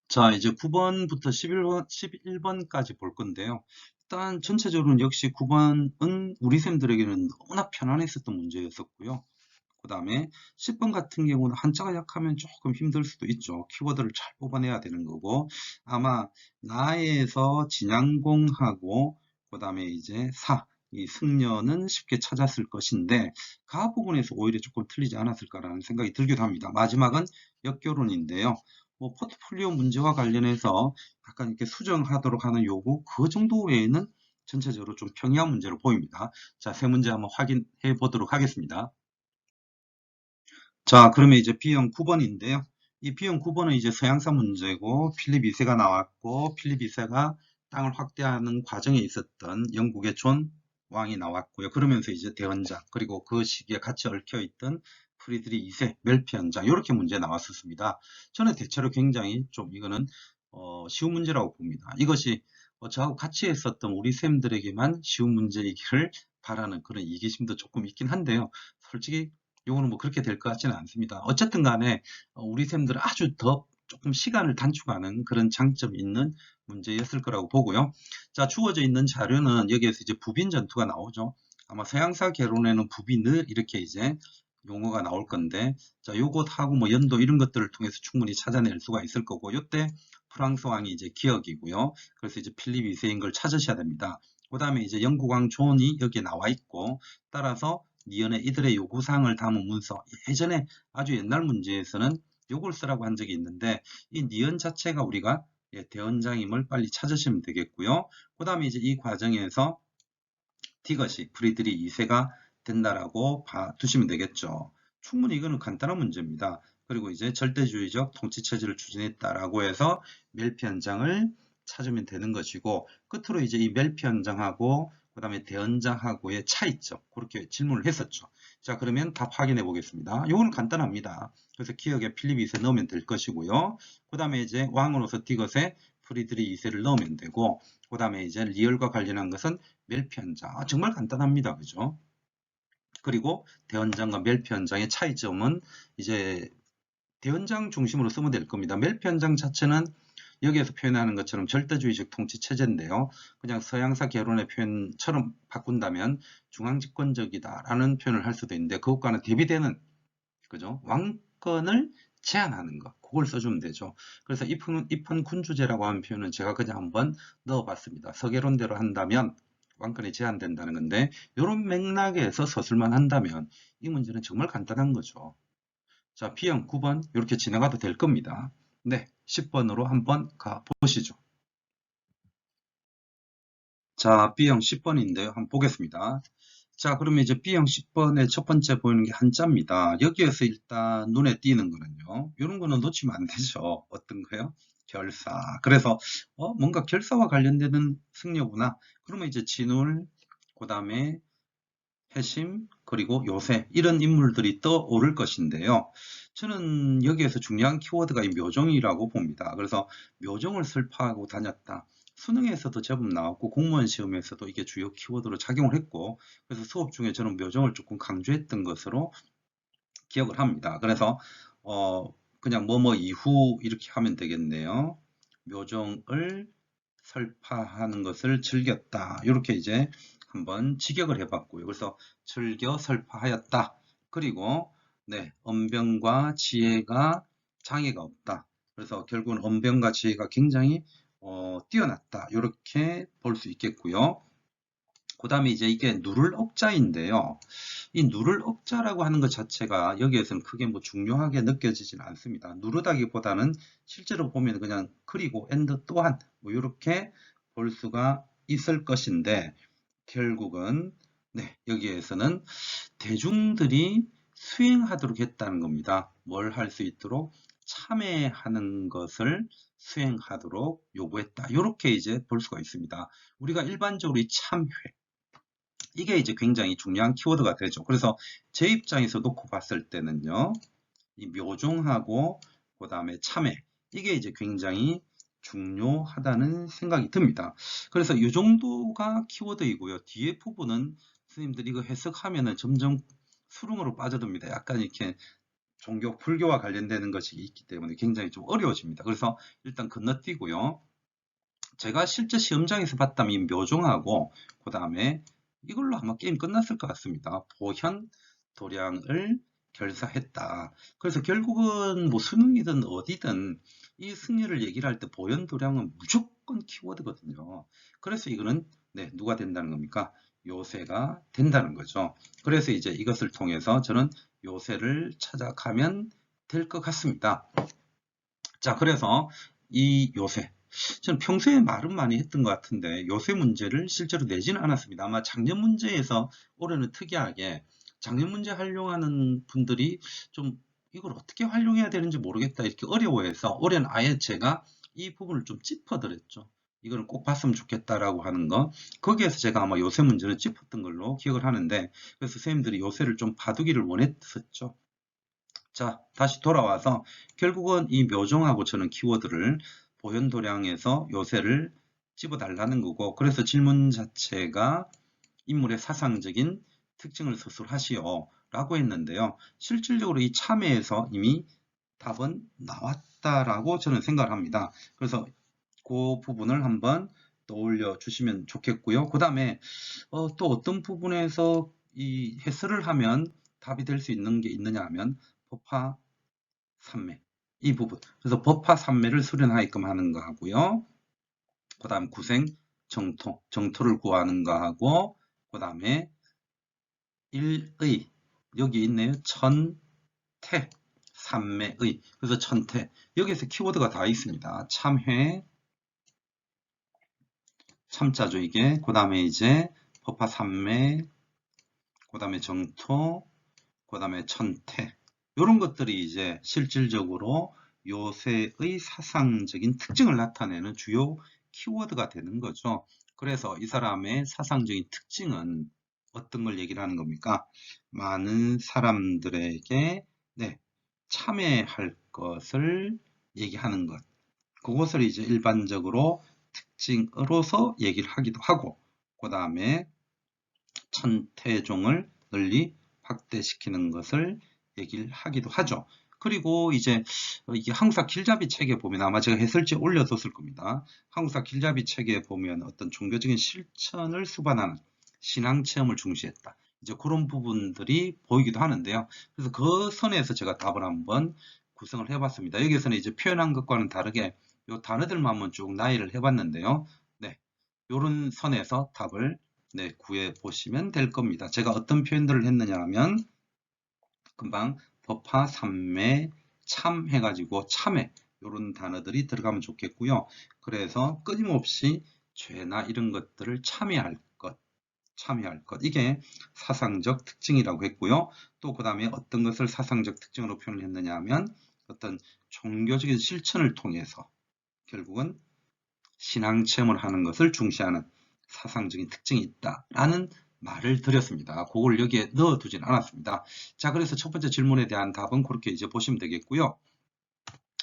자, 이제 9번부터 11번까지 볼 건데요. 일단 전체적으로는 역시 9번은 우리 쌤들에게는 너무나 편안했었던 문제였었고요. 그 다음에 10번 같은 경우는 한자가 약하면 조금 힘들 수도 있죠. 키워드를 잘 뽑아내야 되는 거고, 아마 나에서 진양공하고 그 다음에 이제 이 승려는 쉽게 찾았을 것인데 가 부분에서 오히려 조금 틀리지 않았을까라는 생각이 들기도 합니다. 마지막은 역교론인데요. 뭐 포트폴리오 문제와 관련해서 약간 이렇게 수정하도록 하는 요구, 그 정도 외에는 전체적으로 좀 평이한 문제로 보입니다. 자, 세 문제 한번 확인해 보도록 하겠습니다. 자, 그러면 이제 B형 9번인데요. 이 B형 9번은 이제 서양사 문제고, 필립 2세가 나왔고, 필립 2세가 땅을 확대하는 과정에 있었던 영국의 존 왕이 나왔고요. 그러면서 이제 대원장, 그리고 그 시기에 같이 얽혀있던 프리드리 2세, 멜피언장, 이렇게 문제 나왔었습니다. 저는 대체로 굉장히 좀 이거는 쉬운 문제라고 봅니다. 이것이 저하고 같이 했었던 우리 쌤들에게만 쉬운 문제이기를 바라는 그런 이기심도 조금 있긴 한데요. 솔직히 요거는 뭐 그렇게 될 것 같지는 않습니다. 어쨌든 간에 우리 쌤들은 아주 더 조금 시간을 단축하는 그런 장점이 있는 문제였을 거라고 보고요. 자, 주어져 있는 자료는 여기에서 이제 부빈 전투가 나오죠. 아마 서양사 개론에는 부빈을 이렇게 이제 용어가 나올 건데, 자, 요것하고 뭐 연도 이런 것들을 통해서 충분히 찾아낼 수가 있을 거고, 요때 프랑스 왕이 이제 기억이고요. 그래서 이제 필립 2세인 걸 찾으셔야 됩니다. 그 다음에 이제 영국 왕 존이 여기에 나와 있고, 따라서 니은의 이들의 요구사항을 담은 문서. 예전에 아주 옛날 문제에서는 요걸 쓰라고 한 적이 있는데 이 니은 자체가 우리가 대원장임을 빨리 찾으시면 되겠고요. 그 다음에 이제 이 과정에서 디것이 프리드리 2세가 된다라고 두시면 되겠죠. 충분히 이거는 간단한 문제입니다. 그리고 이제 절대주의적 통치체제를 추진했다라고 해서 멜피현장을 찾으면 되는 것이고 끝으로 이제 이 멜피현장하고 그 다음에 대원장하고의 차이점 그렇게 질문을 했었죠. 자, 그러면 답 확인해 보겠습니다. 이거는 간단합니다. 그래서 기억에 필립 2세 넣으면 될 것이고요. 그 다음에 이제 왕으로서 디것에 프리드리 2세를 넣으면 되고 그 다음에 이제 리얼과 관련한 것은 멜피현장. 정말 간단합니다. 그죠? 그리고 대원장과 멜피현장의 차이점은 이제 대원장 중심으로 쓰면 될 겁니다. 멜피현장 자체는 여기에서 표현하는 것처럼 절대주의적 통치 체제인데요. 그냥 서양사 개론의 표현처럼 바꾼다면 중앙집권적이다라는 표현을 할 수도 있는데 그것과는 대비되는 그죠? 왕권을 제한하는 것. 그걸 써주면 되죠. 그래서 입헌 군주제라고 하는 표현은 제가 그냥 한번 넣어봤습니다. 서개론대로 한다면 왕권이 제한된다는 건데 이런 맥락에서 서술만 한다면 이 문제는 정말 간단한 거죠. 자, B형 9번 이렇게 지나가도 될 겁니다. 네, 10번으로 한번 가보시죠. 자, B형 10번인데요. 한번 보겠습니다. 자, 그러면 이제 B형 10번의 첫 번째 보이는 게 한자입니다. 여기에서 일단 눈에 띄는 거는요. 이런 거는 놓치면 안 되죠. 어떤 거요? 결사. 그래서 뭔가 결사와 관련되는 승려구나. 그러면 이제 진울, 그 다음에 해심, 그리고 요새 이런 인물들이 떠오를 것인데요. 저는 여기에서 중요한 키워드가 이 묘종이라고 봅니다. 그래서 묘종을 설파하고 다녔다. 수능에서도 제법 나왔고 공무원 시험에서도 이게 주요 키워드로 작용을 했고 그래서 수업 중에 저는 묘종을 조금 강조했던 것으로 기억을 합니다. 그래서 그냥 뭐뭐 이후 이렇게 하면 되겠네요. 묘종을 설파하는 것을 즐겼다. 이렇게 이제 한번 직역을 해봤고요. 그래서 즐겨 설파하였다. 그리고 네, 언병과 지혜가 장애가 없다. 그래서 결국은 언병과 지혜가 굉장히 뛰어났다. 이렇게 볼 수 있겠고요. 그 다음에 이제 이게 누를 억자인데요. 이 누를 억자라고 하는 것 자체가 여기에서는 크게 뭐 중요하게 느껴지지는 않습니다. 누르다기보다는 실제로 보면 그냥 그리고 and 또한 뭐 이렇게 볼 수가 있을 것인데 결국은 네, 여기에서는 대중들이 수행하도록 했다는 겁니다. 뭘 할 수 있도록 참회하는 것을 수행하도록 요구했다. 이렇게 이제 볼 수가 있습니다. 우리가 일반적으로 이 참회 이게 이제 굉장히 중요한 키워드가 되죠. 그래서 제 입장에서 놓고 봤을 때는요. 이 묘종하고 그 다음에 참회 이게 이제 굉장히 중요하다는 생각이 듭니다. 그래서 이 정도가 키워드이고요. 뒤에 부분은 선생님들 이거 해석하면은 점점 수능으로 빠져듭니다. 약간 이렇게 종교, 불교와 관련되는 것이 있기 때문에 굉장히 좀 어려워집니다. 그래서 일단 건너뛰고요. 제가 실제 시험장에서 봤다면 이 묘종하고 그 다음에 이걸로 아마 게임 끝났을 것 같습니다. 보현 도량을 결사했다. 그래서 결국은 뭐 수능이든 어디든 이 승리를 얘기를 할 때 보현 도량은 무조건 키워드거든요. 그래서 이거는 네, 누가 된다는 겁니까? 요새가 된다는 거죠. 그래서 이제 이것을 통해서 저는 요새를 찾아가면 될 것 같습니다. 자, 그래서 이 요새 저는 평소에 말은 많이 했던 것 같은데 요새 문제를 실제로 내지는 않았습니다. 아마 작년 문제에서 올해는 특이하게 작년 문제 활용하는 분들이 좀 이걸 어떻게 활용해야 되는지 모르겠다 이렇게 어려워해서 올해는 아예 제가 이 부분을 좀 짚어드렸죠. 이거는 꼭 봤으면 좋겠다라고 하는 거. 거기에서 제가 아마 요새 문제는 짚었던 걸로 기억을 하는데 그래서 선생님들이 요새를 좀 봐두기를 원했었죠. 자, 다시 돌아와서 결국은 이 묘종하고 저는 키워드를 보현도량에서 요새를 집어달라는 거고 그래서 질문 자체가 인물의 사상적인 특징을 서술하시오 라고 했는데요. 실질적으로 이 참여에서 이미 답은 나왔다라고 저는 생각을 합니다. 그래서 그 부분을 한번 떠올려 주시면 좋겠고요. 그 다음에 또 어떤 부분에서 이 해설을 하면 답이 될 수 있는 게 있느냐 하면 법화 삼매 이 부분 그래서 법화 삼매를 수련하게끔 하는 거 하고요. 그 다음 구생 정토를 구하는 거 하고 그 다음에 일의 여기 있네요. 천태 삼매의 그래서 천태 여기에서 키워드가 다 있습니다. 참회 참자죠 이게 그 다음에 이제 법화 삼매 그 다음에 정토 그 다음에 천태 이런 것들이 이제 실질적으로 요새의 사상적인 특징을 나타내는 주요 키워드가 되는 거죠. 그래서 이 사람의 사상적인 특징은 어떤 걸 얘기를 하는 겁니까? 많은 사람들에게 네, 참여할 것을 얘기하는 것. 그것을 이제 일반적으로 특징으로서 얘기를 하기도 하고 그 다음에 천태종을 널리 확대시키는 것을 얘기를 하기도 하죠. 그리고 이제 이게 한국사 길잡이 책에 보면 아마 제가 해설지에 올려뒀을 겁니다. 한국사 길잡이 책에 보면 어떤 종교적인 실천을 수반하는 신앙 체험을 중시했다. 이제 그런 부분들이 보이기도 하는데요. 그래서 그 선에서 제가 답을 한번 구성을 해봤습니다. 여기서는 이제 표현한 것과는 다르게 이 단어들만 한번 쭉 나열을 해봤는데요. 네, 이런 선에서 답을 네, 구해 보시면 될 겁니다. 제가 어떤 표현들을 했느냐 하면 금방 법화, 삼매, 참 해가지고 참회 이런 단어들이 들어가면 좋겠고요. 그래서 끊임없이 죄나 이런 것들을 참여할 것 이게 사상적 특징이라고 했고요. 또 그 다음에 어떤 것을 사상적 특징으로 표현을 했느냐 하면 어떤 종교적인 실천을 통해서 결국은 신앙 체험을 하는 것을 중시하는 사상적인 특징이 있다라는 말을 드렸습니다. 그걸 여기에 넣어두진 않았습니다. 자, 그래서 첫 번째 질문에 대한 답은 그렇게 이제 보시면 되겠고요.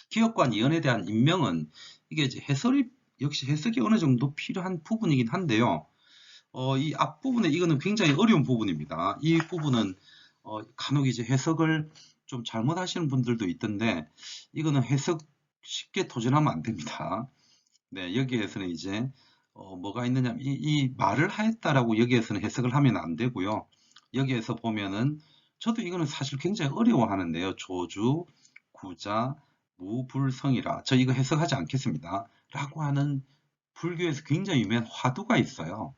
기업관 이연에 대한 임명은 이게 이제 역시 해석이 어느 정도 필요한 부분이긴 한데요. 이 앞부분에 이거는 굉장히 어려운 부분입니다. 이 부분은 간혹 이제 해석을 좀 잘못하시는 분들도 있던데 이거는 해석 쉽게 도전하면 안 됩니다. 네, 여기에서는 이제 뭐가 있느냐 이 말을 하였다라고 여기에서는 해석을 하면 안 되고요. 여기에서 보면은 저도 이거는 사실 굉장히 어려워하는데요. 조주, 구자, 무불성이라 저 이거 해석하지 않겠습니다. 라고 하는 불교에서 굉장히 유명한 화두가 있어요.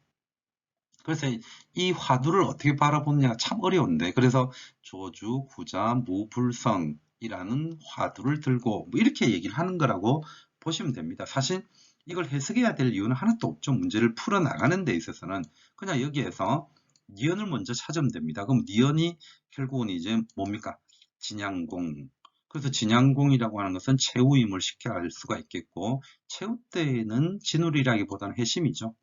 그래서 이 화두를 어떻게 바라보느냐가 참 어려운데 그래서 조주, 구자, 무불성이라는 화두를 들고 뭐 이렇게 얘기를 하는 거라고 보시면 됩니다. 사실 이걸 해석해야 될 이유는 하나도 없죠. 문제를 풀어나가는 데 있어서는 그냥 여기에서 니언을 먼저 찾으면 됩니다. 그럼 니언이 결국은 이제 뭡니까? 진양공. 그래서 진양공이라고 하는 것은 최후임을 쉽게 알 수가 있겠고 최후 때는 진울이라기보다는 해심이죠.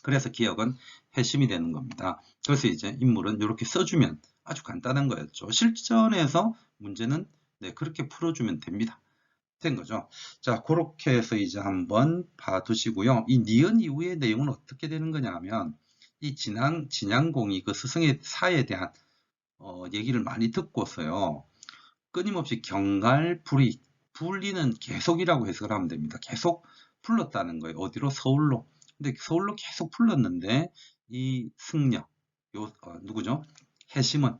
그래서 기억은 회심이 되는 겁니다. 그래서 이제 인물은 이렇게 써주면 아주 간단한 거였죠. 실전에서 문제는 네, 그렇게 풀어주면 됩니다. 된 거죠. 자, 그렇게 해서 이제 한번 봐두시고요. 이 니은 이후의 내용은 어떻게 되는 거냐 하면 이 진양공이 그 스승의 사에 대한 얘기를 많이 듣고서요. 끊임없이 경갈, 불이, 분리는 계속이라고 해석을 하면 됩니다. 계속 풀렀다는 거예요. 어디로? 서울로. 근데 서울로 계속 풀렀는데 이 승려, 누구죠? 해심은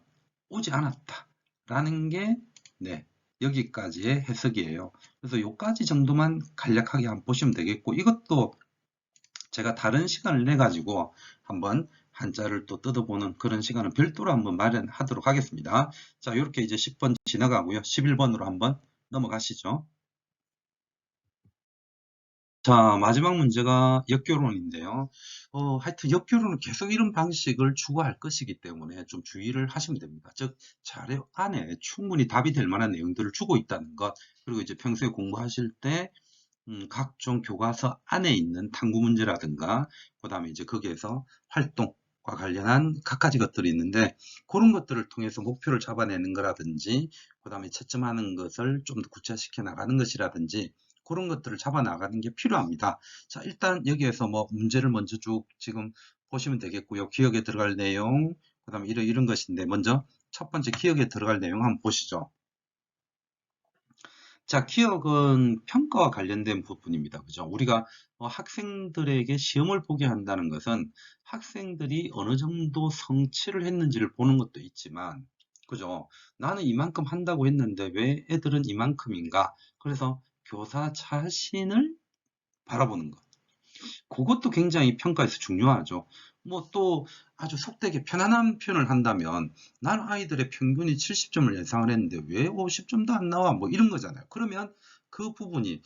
오지 않았다. 라는 게 네, 여기까지의 해석이에요. 그래서 요까지 정도만 간략하게 한번 보시면 되겠고, 이것도 제가 다른 시간을 내 가지고 한번 한자를 또 뜯어보는 그런 시간을 별도로 한번 마련하도록 하겠습니다. 자, 이렇게 이제 10번 지나가고요. 11번으로 한번 넘어가시죠. 자, 마지막 문제가 역교론인데요. 하여튼 역교론은 계속 이런 방식을 추구할 것이기 때문에 좀 주의를 하시면 됩니다. 즉, 자료 안에 충분히 답이 될 만한 내용들을 주고 있다는 것, 그리고 이제 평소에 공부하실 때 각종 교과서 안에 있는 탐구 문제라든가, 그 다음에 이제 거기에서 활동과 관련한 갖가지 것들이 있는데, 그런 것들을 통해서 목표를 잡아내는 거라든지, 그 다음에 채점하는 것을 좀 더 구체화시켜 나가는 것이라든지, 그런 것들을 잡아 나가는 게 필요합니다. 자, 일단 여기에서 뭐 문제를 먼저 쭉 지금 보시면 되겠고요. 기억에 들어갈 내용, 그 다음에 이런 것인데, 먼저 첫 번째 기억에 들어갈 내용 한번 보시죠. 자, 기억은 평가와 관련된 부분입니다. 그죠? 우리가 학생들에게 시험을 보게 한다는 것은 학생들이 어느 정도 성취를 했는지를 보는 것도 있지만, 그죠? 나는 이만큼 한다고 했는데 왜 애들은 이만큼인가? 그래서 교사 자신을 바라보는 것. 그것도 굉장히 평가에서 중요하죠. 뭐 또 아주 속되게 편안한 표현을 한다면 난 아이들의 평균이 70점을 예상을 했는데 왜 50점도 안 나와? 뭐 이런 거잖아요. 그러면 그 부분이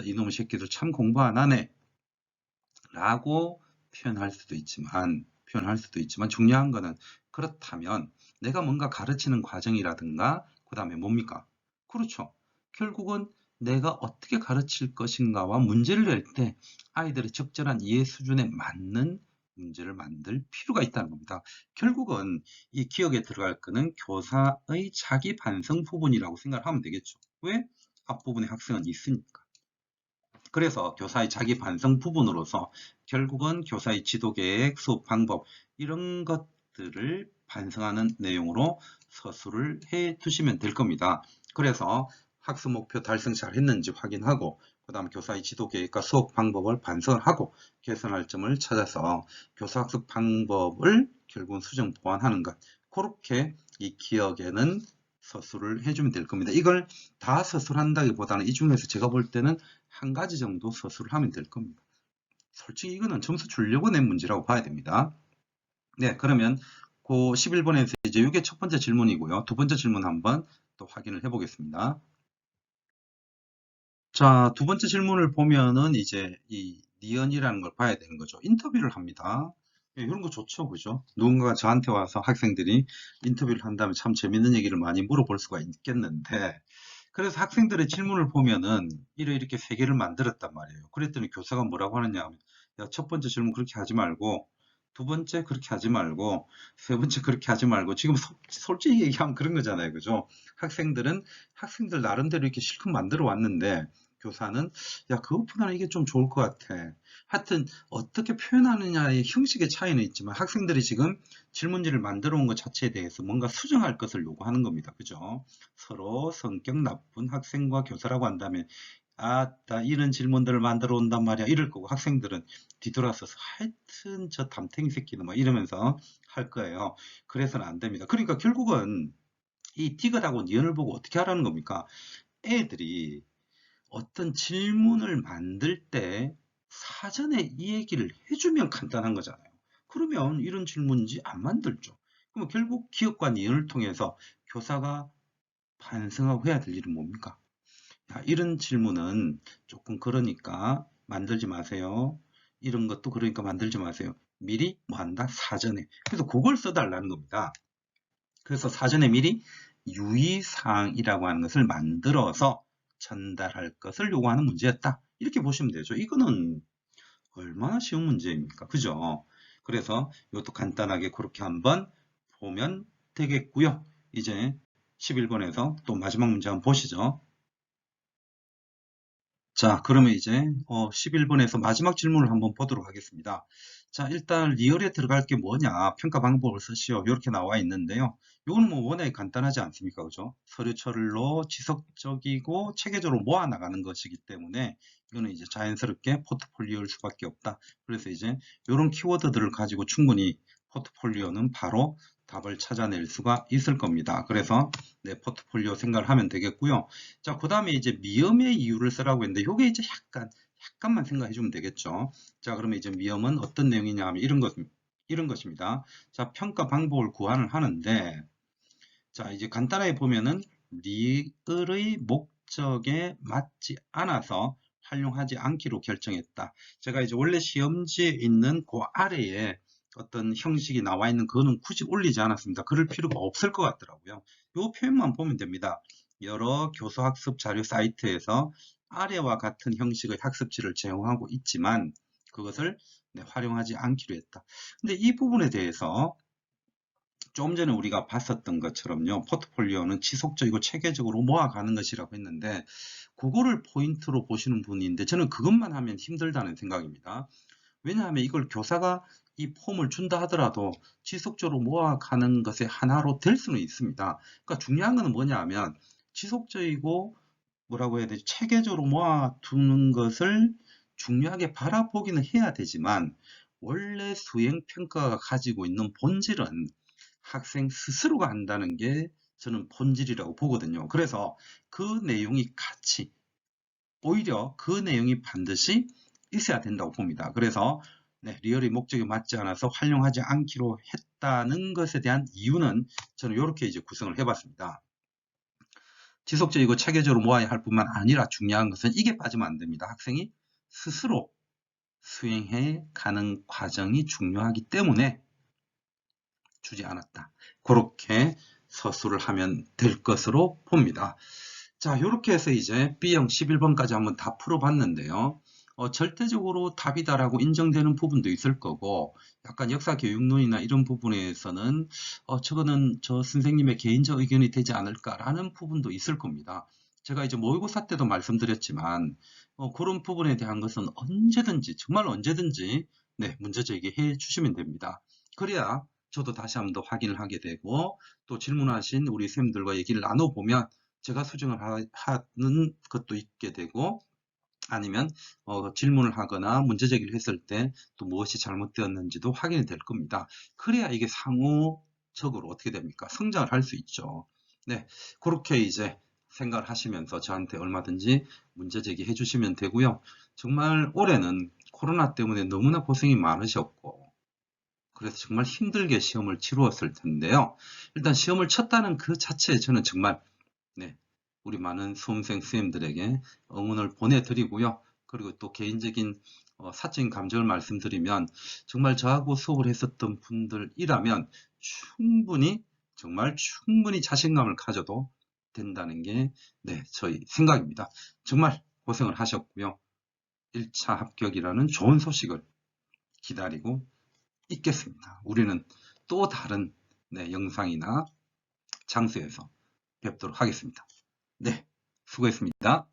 이놈의 새끼들 참 공부 안 하네 라고 표현할 수도 있지만 중요한 거는 그렇다면 내가 뭔가 가르치는 과정이라든가 그 다음에 뭡니까? 그렇죠. 결국은 내가 어떻게 가르칠 것인가와 문제를 낼 때 아이들의 적절한 이해 수준에 맞는 문제를 만들 필요가 있다는 겁니다. 결국은 이 기억에 들어갈 거는 교사의 자기 반성 부분이라고 생각하면 되겠죠. 왜? 앞부분에 학생은 있으니까. 그래서 교사의 자기 반성 부분으로서 결국은 교사의 지도계획, 수업 방법 이런 것들을 반성하는 내용으로 서술을 해 두시면 될 겁니다. 그래서 학습 목표 달성 잘 했는지 확인하고 그 다음 교사의 지도계획과 수업 방법을 반성을 하고 개선할 점을 찾아서 교사 학습 방법을 결국은 수정 보완하는 것, 그렇게 이 기억에는 서술을 해주면 될 겁니다. 이걸 다 서술한다기보다는 이 중에서 제가 볼 때는 한 가지 정도 서술을 하면 될 겁니다. 솔직히 이거는 점수 주려고 낸 문제라고 봐야 됩니다. 네, 그러면 그 11번에서 이제 이게 첫 번째 질문이고요. 두 번째 질문 한번 또 확인을 해보겠습니다. 자, 두 번째 질문을 보면은 이제 이 니언이라는 걸 봐야 되는 거죠. 인터뷰를 합니다. 예, 이런 거 좋죠, 그죠? 누군가가 저한테 와서 학생들이 인터뷰를 한다면 참 재밌는 얘기를 많이 물어볼 수가 있겠는데, 그래서 학생들의 질문을 보면은 이렇게 세 개를 만들었단 말이에요. 그랬더니 교사가 뭐라고 하느냐 하면, 야, 첫 번째 질문 그렇게 하지 말고, 두 번째 그렇게 하지 말고, 세 번째 그렇게 하지 말고, 지금 솔직히 얘기하면 그런 거잖아요, 그죠? 학생들은 학생들 나름대로 이렇게 실컷 만들어 왔는데, 교사는 야, 그것보다는 이게 좀 좋을 것 같아. 하여튼 어떻게 표현하느냐의 형식의 차이는 있지만 학생들이 지금 질문지를 만들어 온 것 자체에 대해서 뭔가 수정할 것을 요구하는 겁니다. 그죠? 서로 성격 나쁜 학생과 교사라고 한다면 나 이런 질문들을 만들어 온단 말이야 이럴 거고, 학생들은 뒤돌아서서 하여튼 저 담탱이 새끼는 막 이러면서 할 거예요. 그래서는 안 됩니다. 그러니까 결국은 이 디귿하고 니은을 보고 어떻게 하라는 겁니까? 애들이 어떤 질문을 만들 때 사전에 이 얘기를 해주면 간단한 거잖아요. 그러면 이런 질문지 안 만들죠. 그러면 결국 기업과 니은을 통해서 교사가 반성하고 해야 될 일은 뭡니까? 야, 이런 질문은 조금 그러니까 만들지 마세요. 이런 것도 그러니까 만들지 마세요. 미리 뭐 한다? 사전에. 그래서 그걸 써달라는 겁니다. 그래서 사전에 미리 유의사항이라고 하는 것을 만들어서 전달할 것을 요구하는 문제였다. 이렇게 보시면 되죠. 이거는 얼마나 쉬운 문제입니까? 그죠? 그래서 이것도 간단하게 그렇게 한번 보면 되겠고요. 이제 11번에서 또 마지막 문제 한번 보시죠. 자, 그러면 이제 11번에서 마지막 질문을 한번 보도록 하겠습니다. 자, 일단 리얼에 들어갈 게 뭐냐, 평가 방법을 쓰시오. 이렇게 나와 있는데요. 이거는 뭐 워낙에 간단하지 않습니까? 그죠? 서류 처리로 지속적이고 체계적으로 모아 나가는 것이기 때문에 이거는 이제 자연스럽게 포트폴리오일 수밖에 없다. 그래서 이제 이런 키워드들을 가지고 충분히 포트폴리오는 바로 답을 찾아낼 수가 있을 겁니다. 그래서 네, 포트폴리오 생각을 하면 되겠고요. 자, 그 다음에 이제 미음의 이유를 쓰라고 했는데, 요게 이제 약간만 생각해 주면 되겠죠. 자, 그러면 이제 미음은 어떤 내용이냐 하면 이런 것입니다. 자, 평가 방법을 구안을 하는데, 자, 이제 간단하게 보면은, 리을의 목적에 맞지 않아서 활용하지 않기로 결정했다. 제가 이제 원래 시험지에 있는 그 아래에 어떤 형식이 나와 있는 그거는 굳이 올리지 않았습니다. 그럴 필요가 없을 것 같더라고요. 이 표현만 보면 됩니다. 여러 교수학습 자료 사이트에서 아래와 같은 형식의 학습지를 제공하고 있지만 그것을 활용하지 않기로 했다. 근데 이 부분에 대해서 좀 전에 우리가 봤었던 것처럼요, 포트폴리오는 지속적이고 체계적으로 모아가는 것이라고 했는데, 그거를 포인트로 보시는 분인데, 저는 그것만 하면 힘들다는 생각입니다. 왜냐하면 이걸 교사가 이 폼을 준다 하더라도 지속적으로 모아가는 것의 하나로 될 수는 있습니다. 그러니까 중요한 것은 뭐냐 하면, 지속적이고 뭐라고 해야 되지? 체계적으로 모아두는 것을 중요하게 바라보기는 해야 되지만, 원래 수행평가가 가지고 있는 본질은 학생 스스로가 한다는 게 저는 본질이라고 보거든요. 그래서 그 내용이 같이, 오히려 그 내용이 반드시 있어야 된다고 봅니다. 그래서 네, 리얼의 목적에 맞지 않아서 활용하지 않기로 했다는 것에 대한 이유는 저는 이렇게 이제 구성을 해봤습니다. 지속적이고 체계적으로 모아야 할 뿐만 아니라 중요한 것은 이게 빠지면 안 됩니다. 학생이 스스로 수행해 가는 과정이 중요하기 때문에 주지 않았다. 그렇게 서술을 하면 될 것으로 봅니다. 자, 이렇게 해서 이제 B형 11번까지 한번 다 풀어봤는데요. 절대적으로 답이다라고 인정되는 부분도 있을 거고, 약간 역사 교육론이나 이런 부분에서는 저거는 저 선생님의 개인적 의견이 되지 않을까라는 부분도 있을 겁니다. 제가 이제 모의고사 때도 말씀드렸지만 그런 부분에 대한 것은 언제든지, 정말 언제든지 네, 문제 제기해 주시면 됩니다. 그래야 저도 다시 한번 더 확인을 하게 되고, 또 질문하신 우리 쌤들과 얘기를 나눠보면 제가 수정을 하는 것도 있게 되고, 아니면 질문을 하거나 문제 제기를 했을 때 또 무엇이 잘못되었는지도 확인이 될 겁니다. 그래야 이게 상호적으로 어떻게 됩니까? 성장을 할 수 있죠. 네, 그렇게 이제 생각을 하시면서 저한테 얼마든지 문제 제기해 주시면 되고요. 정말 올해는 코로나 때문에 너무나 고생이 많으셨고, 그래서 정말 힘들게 시험을 치루었을 텐데요. 일단 시험을 쳤다는 그 자체에 저는 정말 네, 우리 많은 수험생 선생님들에게 응원을 보내드리고요. 그리고 또 개인적인 사적인 감정을 말씀드리면, 정말 저하고 수업을 했었던 분들이라면 충분히, 정말 충분히 자신감을 가져도 된다는 게 네, 저희 생각입니다. 정말 고생을 하셨고요. 1차 합격이라는 좋은 소식을 기다리고 있겠습니다. 우리는 또 다른 네, 영상이나 장소에서 뵙도록 하겠습니다. 네, 수고했습니다.